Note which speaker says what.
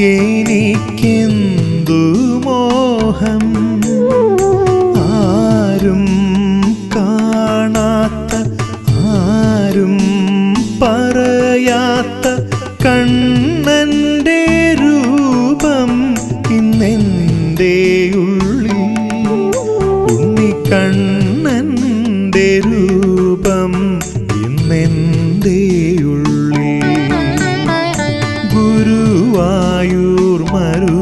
Speaker 1: എനിക്കെന്തു മോഹം ആരും കാണാത്ത ആരും പറയാത്ത കണ്ണൻ്റെ രൂപം ഇന്നെൻ്റെ ഉള്ളിൽ ഉണ്ണിക്കണ്ണൻ്റെ രൂപം ഇന്നെൻ്റെ ഉള്ളിൽ ഗുരുവായൂർ മരു